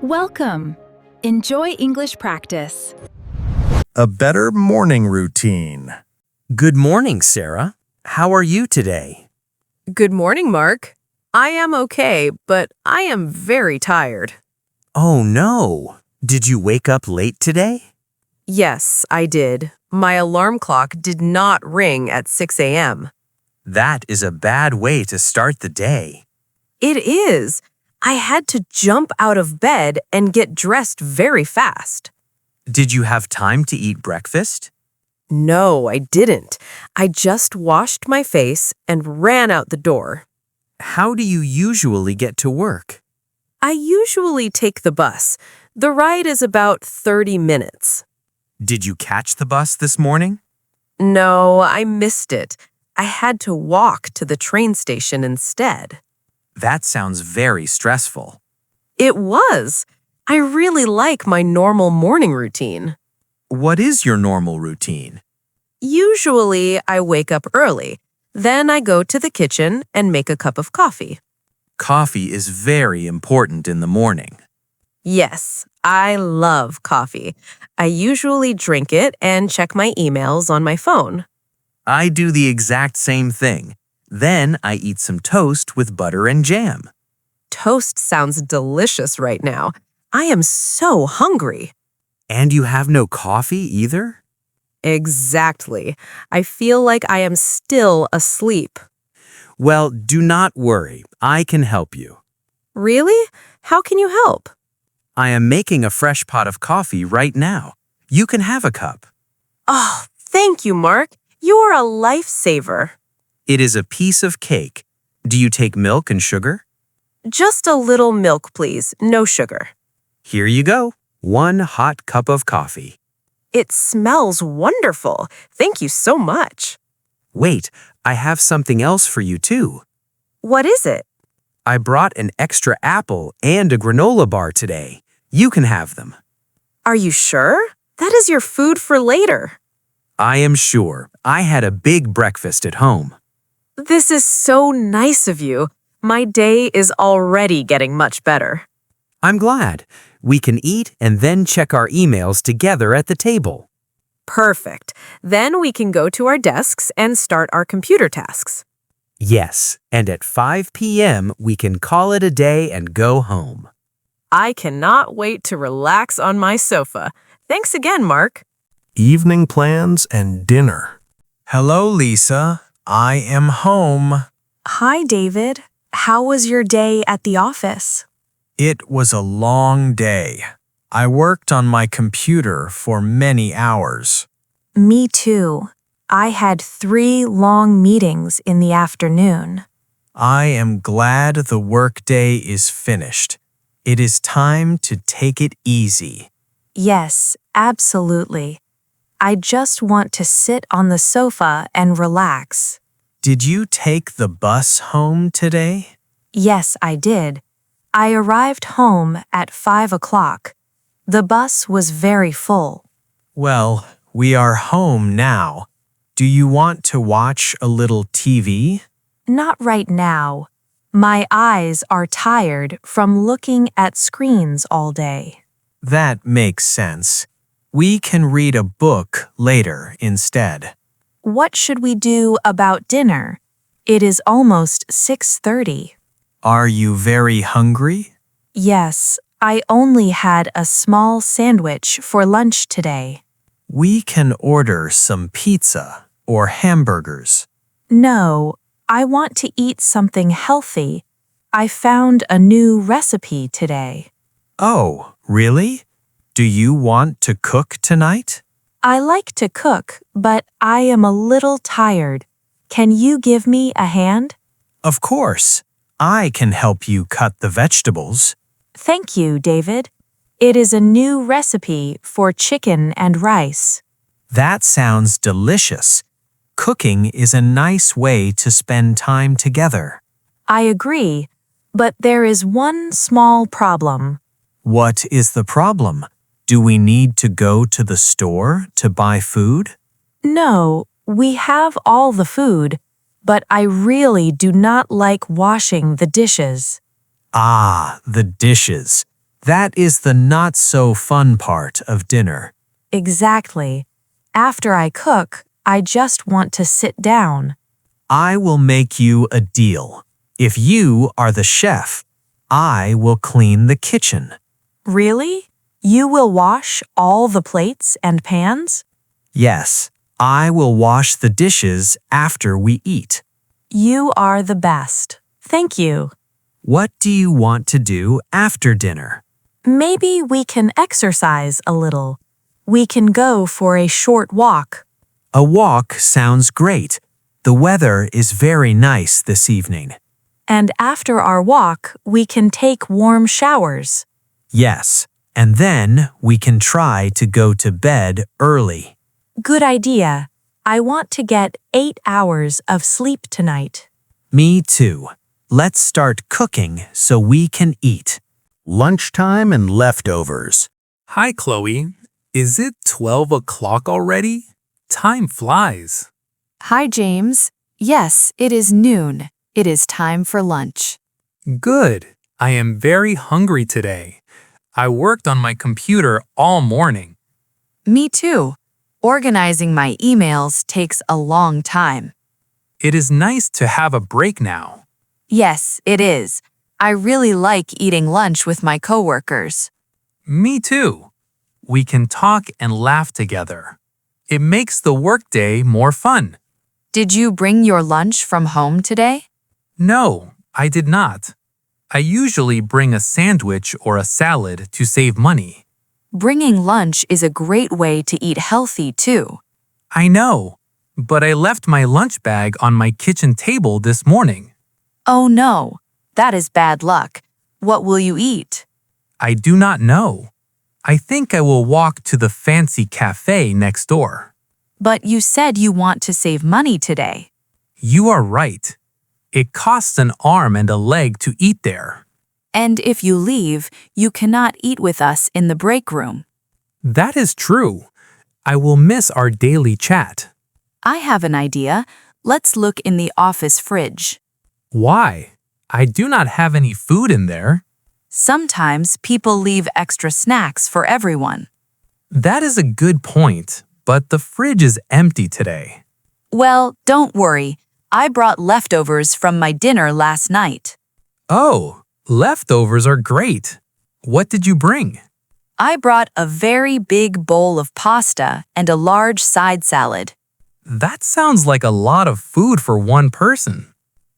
Welcome. Enjoy English practice. A better morning routine. Good morning, Sarah. How are you today? Good morning, Mark. I am okay, but I am very tired. Oh, no. Did you wake up late today? Yes, I did. My alarm clock did not ring at 6 a.m. That is a bad way to start the day. It is. I had to jump out of bed and get dressed very fast. Did you have time to eat breakfast? No, I didn't. I just washed my face and ran out the door. How do you usually get to work? I usually take the bus. The ride is about 30 minutes. Did you catch the bus this morning? No, I missed it. I had to walk to the train station instead. That sounds very stressful. It was. I really like my normal morning routine. What is your normal routine? Usually, I wake up early. Then I go to the kitchen and make a cup of coffee. Coffee is very important in the morning. Yes, I love coffee. I usually drink it and check my emails on my phone. I do the exact same thing. Then I eat some toast with butter and jam. Toast sounds delicious right now. I am so hungry. And you have no coffee either? Exactly. I feel like I am still asleep. Well, do not worry. I can help you. Really? How can you help? I am making a fresh pot of coffee right now. You can have a cup. Oh, thank you, Mark. You are a lifesaver. It is a piece of cake. Do you take milk and sugar? Just a little milk, please. No sugar. Here you go. 1 hot cup of coffee. It smells wonderful. Thank you so much. Wait, I have something else for you too. What is it? I brought an extra apple and a granola bar today. You can have them. Are you sure? That is your food for later. I am sure. I had a big breakfast at home. This is so nice of you. My day is already getting much better. I'm glad. We can eat and then check our emails together at the table. Perfect. Then we can go to our desks and start our computer tasks. Yes, and at 5 p.m. we can call it a day and go home. I cannot wait to relax on my sofa. Thanks again, Mark. Evening plans and dinner. Hello, Lisa. I am home. Hi, David. How was your day at the office? It was a long day. I worked on my computer for many hours. Me too. I had 3 long meetings in the afternoon. I am glad the workday is finished. It is time to take it easy. Yes, absolutely. I just want to sit on the sofa and relax. Did you take the bus home today? Yes, I did. I arrived home at 5 o'clock. The bus was very full. Well, we are home now. Do you want to watch a little TV? Not right now. My eyes are tired from looking at screens all day. That makes sense. We can read a book later instead. What should we do about dinner? It is almost 6:30. Are you very hungry? Yes, I only had a small sandwich for lunch today. We can order some pizza or hamburgers. No, I want to eat something healthy. I found a new recipe today. Oh, really? Do you want to cook tonight? I like to cook, but I am a little tired. Can you give me a hand? Of course. I can help you cut the vegetables. Thank you, David. It is a new recipe for chicken and rice. That sounds delicious. Cooking is a nice way to spend time together. I agree, but there is one small problem. What is the problem? Do we need to go to the store to buy food? No, we have all the food, but I really do not like washing the dishes. Ah, the dishes. That is the not so fun part of dinner. Exactly. After I cook, I just want to sit down. I will make you a deal. If you are the chef, I will clean the kitchen. Really? You will wash all the plates and pans? Yes, I will wash the dishes after we eat. You are the best. Thank you. What do you want to do after dinner? Maybe we can exercise a little. We can go for a short walk. A walk sounds great. The weather is very nice this evening. And after our walk, we can take warm showers. Yes, and then we can try to go to bed early. Good idea. I want to get 8 hours of sleep tonight. Me too. Let's start cooking so we can eat. Lunchtime and leftovers. Hi, Chloe. Is it 12 o'clock already? Time flies. Hi, James. Yes, it is noon. It is time for lunch. Good. I am very hungry today. I worked on my computer all morning. Me too. Organizing my emails takes a long time. It is nice to have a break now. Yes, it is. I really like eating lunch with my coworkers. Me too. We can talk and laugh together. It makes the workday more fun. Did you bring your lunch from home today? No, I did not. I usually bring a sandwich or a salad to save money. Bringing lunch is a great way to eat healthy too. I know, but I left my lunch bag on my kitchen table this morning. Oh no, that is bad luck. What will you eat? I do not know. I think I will walk to the fancy cafe next door. But you said you want to save money today. You are right. It costs an arm and a leg to eat there. And if you leave, you cannot eat with us in the break room. That is true. I will miss our daily chat. I have an idea. Let's look in the office fridge. Why? I do not have any food in there. Sometimes people leave extra snacks for everyone. That is a good point, but the fridge is empty today. Well, don't worry. I brought leftovers from my dinner last night. Oh, leftovers are great. What did you bring? I brought a very big bowl of pasta and a large side salad. That sounds like a lot of food for one person.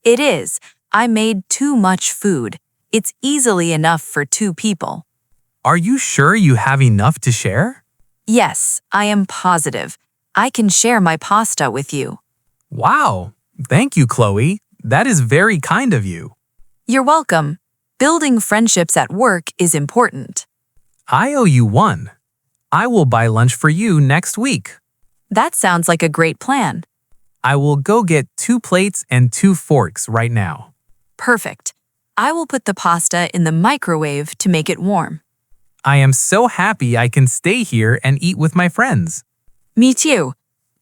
It is. I made too much food. It's easily enough for 2 people. Are you sure you have enough to share? Yes, I am positive. I can share my pasta with you. Wow. Thank you, Chloe. That is very kind of you. You're welcome. Building friendships at work is important. I owe you one. I will buy lunch for you next week. That sounds like a great plan. I will go get 2 plates and 2 forks right now. Perfect. I will put the pasta in the microwave to make it warm. I am so happy I can stay here and eat with my friends. Me too.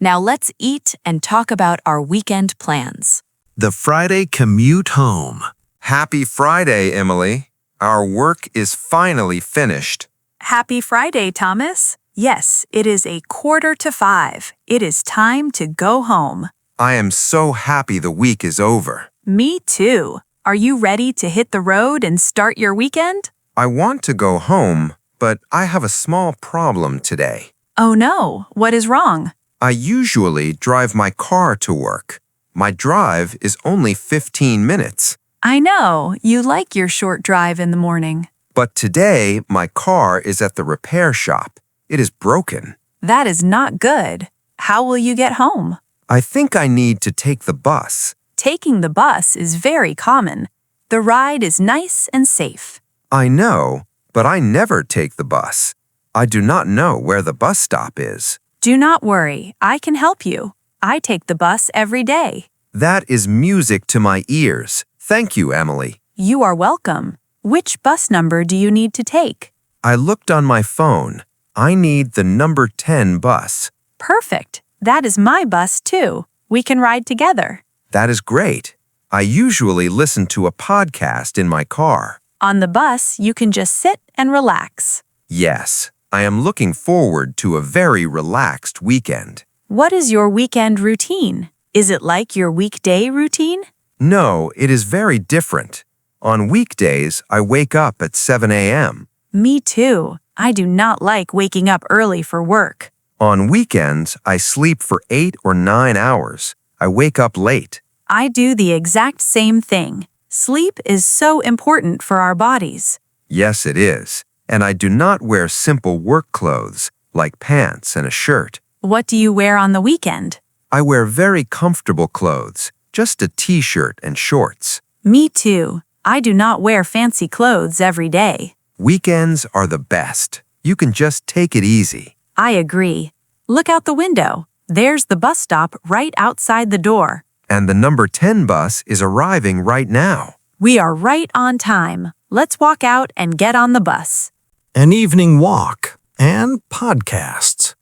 Now let's eat and talk about our weekend plans. The Friday commute home. Happy Friday, Emily. Our work is finally finished. Happy Friday, Thomas. Yes, it is 4:45. It is time to go home. I am so happy the week is over. Me too. Are you ready to hit the road and start your weekend? I want to go home, but I have a small problem today. Oh no, what is wrong? I usually drive my car to work. My drive is only 15 minutes. I know, you like your short drive in the morning. But today, my car is at the repair shop. It is broken. That is not good. How will you get home? I think I need to take the bus. Taking the bus is very common. The ride is nice and safe. I know, but I never take the bus. I do not know where the bus stop is. Do not worry, I can help you. I take the bus every day. That is music to my ears. Thank you, Emily. You are welcome. Which bus number do you need to take? I looked on my phone. I need the number 10 bus. Perfect. That is my bus too. We can ride together. That is great. I usually listen to a podcast in my car. On the bus, you can just sit and relax. Yes, I am looking forward to a very relaxed weekend. What is your weekend routine? Is it like your weekday routine? No, it is very different. On weekdays, I wake up at 7 a.m. Me too. I do not like waking up early for work. On weekends, I sleep for 8 or 9 hours. I wake up late. I do the exact same thing. Sleep is so important for our bodies. Yes, it is. And I do not wear simple work clothes, like pants and a shirt. What do you wear on the weekend? I wear very comfortable clothes, just a t-shirt and shorts. Me too. I do not wear fancy clothes every day. Weekends are the best. You can just take it easy. I agree. Look out the window. There's the bus stop right outside the door. And the number 10 bus is arriving right now. We are right on time. Let's walk out and get on the bus. An evening walk and podcasts.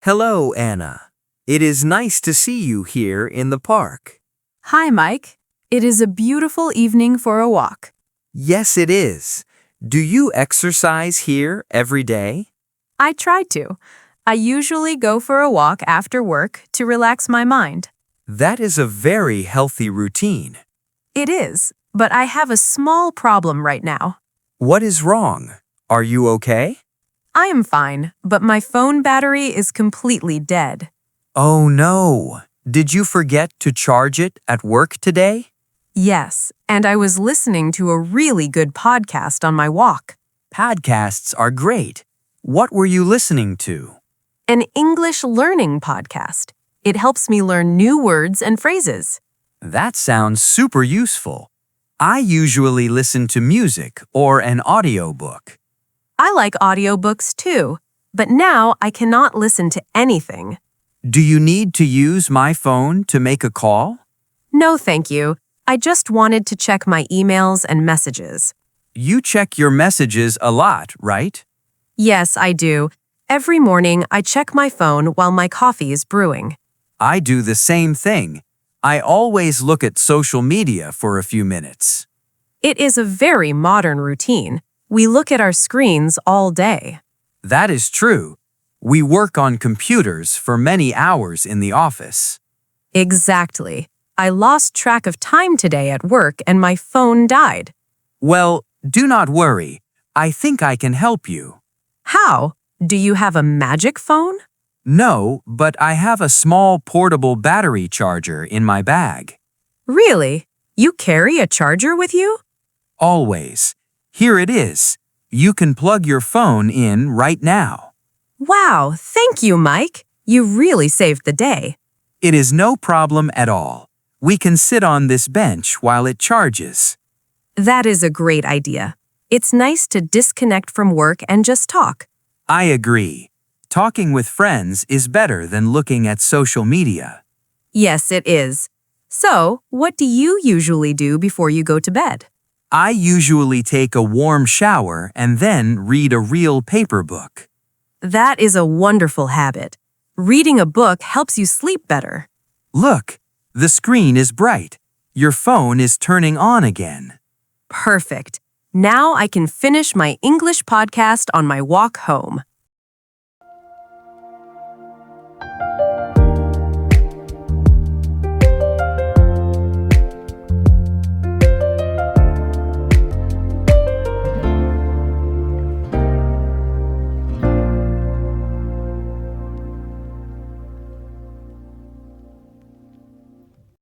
Hello, Anna. It is nice to see you here in the park. Hi, Mike. It is a beautiful evening for a walk. Yes, it is. Do you exercise here every day? I try to. I usually go for a walk after work to relax my mind. That is a very healthy routine. It is, but I have a small problem right now. What is wrong? Are you okay? I am fine, but my phone battery is completely dead. Oh no. Did you forget to charge it at work today? Yes, and I was listening to a really good podcast on my walk. Podcasts are great. What were you listening to? An English learning podcast. It helps me learn new words and phrases. That sounds super useful. I usually listen to music or an audiobook. I like audiobooks too, but now I cannot listen to anything. Do you need to use my phone to make a call? No, thank you. I just wanted to check my emails and messages. You check your messages a lot, right? Yes, I do. Every morning, I check my phone while my coffee is brewing. I do the same thing. I always look at social media for a few minutes. It is a very modern routine. We look at our screens all day. That is true. We work on computers for many hours in the office. Exactly. I lost track of time today at work and my phone died. Well, do not worry. I think I can help you. How? Do you have a magic phone? No, but I have a small portable battery charger in my bag. Really? You carry a charger with you? Always. Here it is. You can plug your phone in right now. Wow, thank you, Mike. You really saved the day. It is no problem at all. We can sit on this bench while it charges. That is a great idea. It's nice to disconnect from work and just talk. I agree. Talking with friends is better than looking at social media. Yes, it is. So, what do you usually do before you go to bed? I usually take a warm shower and then read a real paper book. That is a wonderful habit. Reading a book helps you sleep better. Look, the screen is bright. Your phone is turning on again. Perfect. Now I can finish my English podcast on my walk home.